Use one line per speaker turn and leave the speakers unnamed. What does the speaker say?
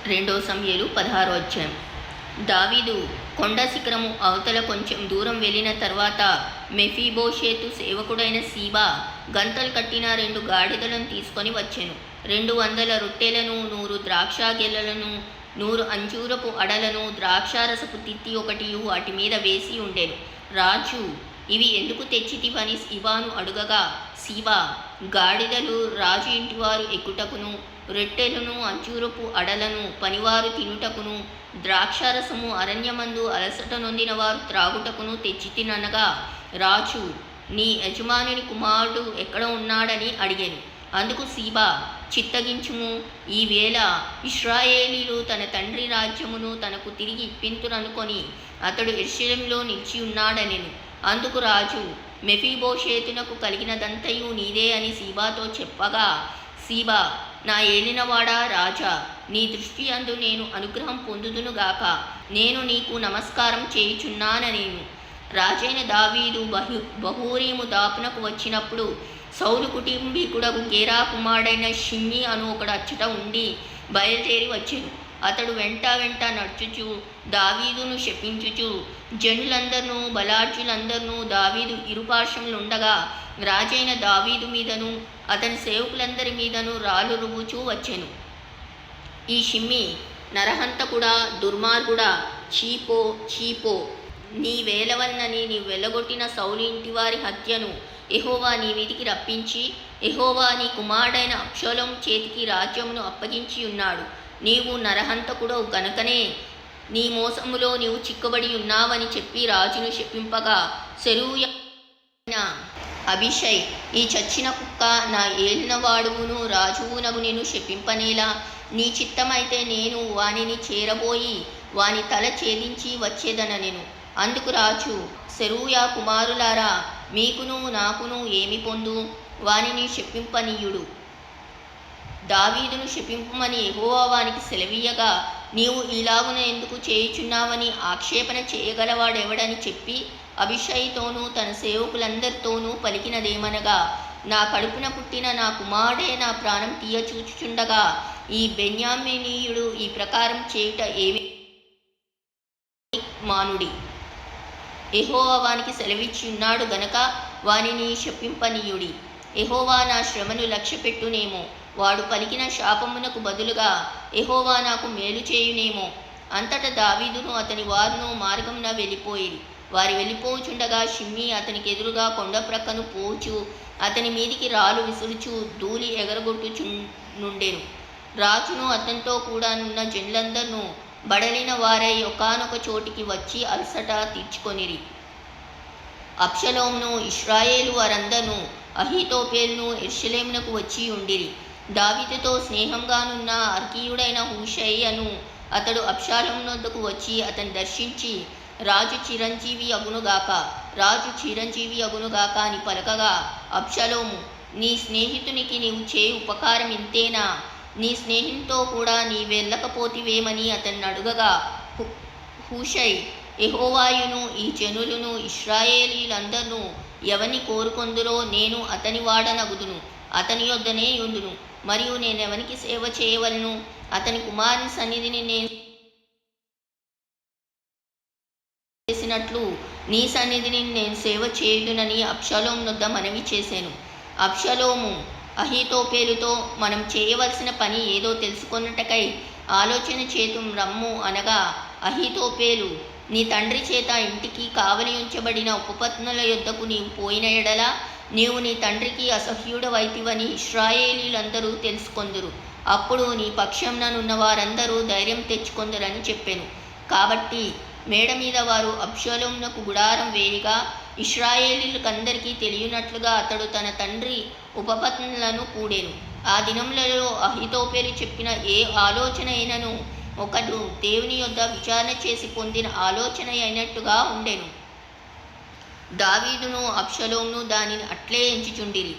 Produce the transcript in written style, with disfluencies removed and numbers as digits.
రెండో సమూయేలు 16వ అధ్యాయం. దావీదు కొండ శిఖరము అవతల కొంచెం దూరం వెళ్ళిన తర్వాత మెఫీబోషేతు సేవకుడైన సీబా గంతలు కట్టిన 2 గాడిదలను తీసుకొని వచ్చెను. 200 రొట్టెలను, 100 ద్రాక్ష గెలలను, 100 అంజూరపు అడలను, ద్రాక్షారసపు తిత్తి ఒకటియు వాటి మీద వేసి ఉండెను. రాజు, ఇవి ఎందుకు తెచ్చితివని సీబాను అడుగగా, సీబా, గాడిదలు రాజు ఇంటివారు ఎక్కుటకును, రొట్టెలను, అంజూరపు అడలను పనివారు తినుటకును, ద్రాక్షారసము అరణ్యమందు అలసట నొందిన వారు త్రాగుటకును తెచ్చితిననగా, రాజు, నీ యజమానుని కుమారుడు ఎక్కడ ఉన్నాడని అడిగాను. అందుకు సీబా, చిత్తగించుము, ఈవేళ ఇశ్రాయేలీలు తన తండ్రి రాజ్యమును తనకు తిరిగి ఇప్పింతురనుకొని అతడు యెరూషలేములో నిలిచి ఉన్నాడనెను. అందుకు రాజు, మెఫీబోషేతునకు కలిగినదంతయు నీదే అని సీబాతో చెప్పగా, సీబా, నా ఏలినవాడా రాజా, నీ దృష్టి అందు నేను అనుగ్రహం పొందుదునుగాక, నేను నీకు నమస్కారం చేయుచున్నాననేను. రాజైన దావీదు బహూరీము దాపునకు వచ్చినప్పుడు సౌలు కుటుంబీకుడకు గేరా కుమారుడైన షిమ్మీ అను ఒకడు అచ్చట ఉండి బయలుదేరి వచ్చెను. అతడు వెంట నడుచుచు దావీదును శపించుచు జనులందరినూ బలార్జులందరినూ దావీదు ఇరుపార్శ్వములుండగా రాజైన దావీదు మీదను అతని సేవకులందరి మీదను రాళ్ళు రువ్వుచూ వచ్చెను. ఈ షిమ్మీ, నరహంతకుడా, దుర్మార్గుడా, చీపో, నీ వేల వలనని నీవు వెళ్ళగొట్టిన సౌలు ఇంటివారి హత్యను యెహోవా నీ మీదికి రప్పించి, యెహోవా నీ కుమారుడైన అబ్షాలోము చేతికి రాజ్యమును అప్పగించి ఉన్నాడు. నీవు నరహంతకుడవు గనుకనే నీ మోసములో నీవు చిక్కబడి ఉన్నావని చెప్పి రాజును శపింపగా, సెరూయా అభిషై, ఈ చచ్చిన కుక్క, నా ఏలినవాడువును రాజువునగు నేను శపింపనేలా? నీ చిత్తమైతే నేను వానిని చేరబోయి వాని తల ఛేదించి వచ్చేదననెను. అందుకు రాజు, సెరూయా కుమారులారా, మీకును నాకును ఏమి పొందు? వానిని శపింపనీయుడు. దావీదును శపింపమని యెహోవా వానికి సెలవీయగా, నీవు ఇలాగున ఎందుకు చేయుచున్నావని ఆక్షేపణ చేయగలవాడెవడని చెప్పి అభిషయితోనూ తన సేవకులందరితోనూ పలికినదేమనగా, నా కడుపున పుట్టిన నా కుమారుడే నా ప్రాణం తీయచూచుచుండగా ఈ బెన్యామీనీయుడు ఈ ప్రకారం చేయుట ఏమి మానుడి? యెహోవా వానికి సెలవిచ్చి ఉన్నాడు గనక వానిని శపింపనీయుడి. యెహోవా నా శ్రమను లక్ష్యపెట్టునేమో, వాడు పలికిన శాపమునకు బదులుగా యెహోవా నాకు మేలు చేయునేమో. అంతటా దావీదును అతని వారును మార్గమున వెళ్ళిపోయిరి. వారు వెళ్ళిపోచుండగా షిమ్మీ అతనికి ఎదురుగా కొండ ప్రక్కను పోచు అతని మీదికి రాళ్ళు విసురుచు ధూళి ఎగరగొట్టుచుండెను. రాజును అతనితో కూడా నున్న జనులందరినూ బడలిన వారై ఒకానొక చోటికి వచ్చి అలసట తీర్చుకొనిరి. అబ్షాలోమును ఇశ్రాయేలు వారందరూ అహీతోపెలును యెరూషలేమునకు వచ్చి ఉండిరి. దావీదుతో స్నేహంగానున్న అర్కీయుడైన హూషై అను అతడు అబ్షాలోము వద్దకు వచ్చి అతన్ని దర్శించి, రాజు చిరంజీవి అగునుగాక అని పలకగా, అబ్షాలోము, నీ స్నేహితునికి నీవు చేయి ఉపకారం ఇంతేనా? నీ స్నేహితునితో కూడా నీ వెళ్ళకపోతివేమని అతన్ని అడుగగా, హూషై, యెహోవాయును ఈ జనులను ఇశ్రాయేలీలందరూ ఎవని కోరుకొందురో నేను అతని వాడనగుదును, అతని యొద్దనే యుందును. మరియు నేనెవనికి సేవ చేయవలను? అతని కుమారుని సన్నిధిని నేను చేసినట్లు నీ సన్నిధిని నేను సేవ చేయుదునని అబ్షాలోము వద్ద మనవి చేశాను. అబ్షాలోము అహీతోపెలుతో, మనం చేయవలసిన పని ఏదో తెలుసుకొనుటకై ఆలోచన చేతుం రమ్ము అనగా, అహీతోపెలు, నీ తండ్రి చేత ఇంటికి కావలి ఉంచబడిన ఉపపత్నుల యొద్దకు నీవు పోయిన ఎడల నీవు నీ తండ్రికి అసహ్యుడవైతివని ఇశ్రాయేలీలందరూ తెలుసుకొందురు. అప్పుడు నీ పక్షంననున్న వారందరూ ధైర్యం తెచ్చుకొందురని చెప్పెను. కాబట్టి మేడ మీద వారు అబ్షాలోమునకు గుడారం వేయగా ఇశ్రాయేలీలకందరికీ తెలియనట్లుగా అతడు తన తండ్రి ఉపపత్నులను కూడెను. ఆ దినములలో అహీతోపెలు చెప్పిన ఏ ఆలోచన అయినను ఒకడు దేవుని యొద్ద విచారణ చేసి పొందిన ఆలోచన అయినట్టుగా ఉండెను. దావీదును అబ్షాలోమును దానిని అట్లే ఎంచుచుండిరి.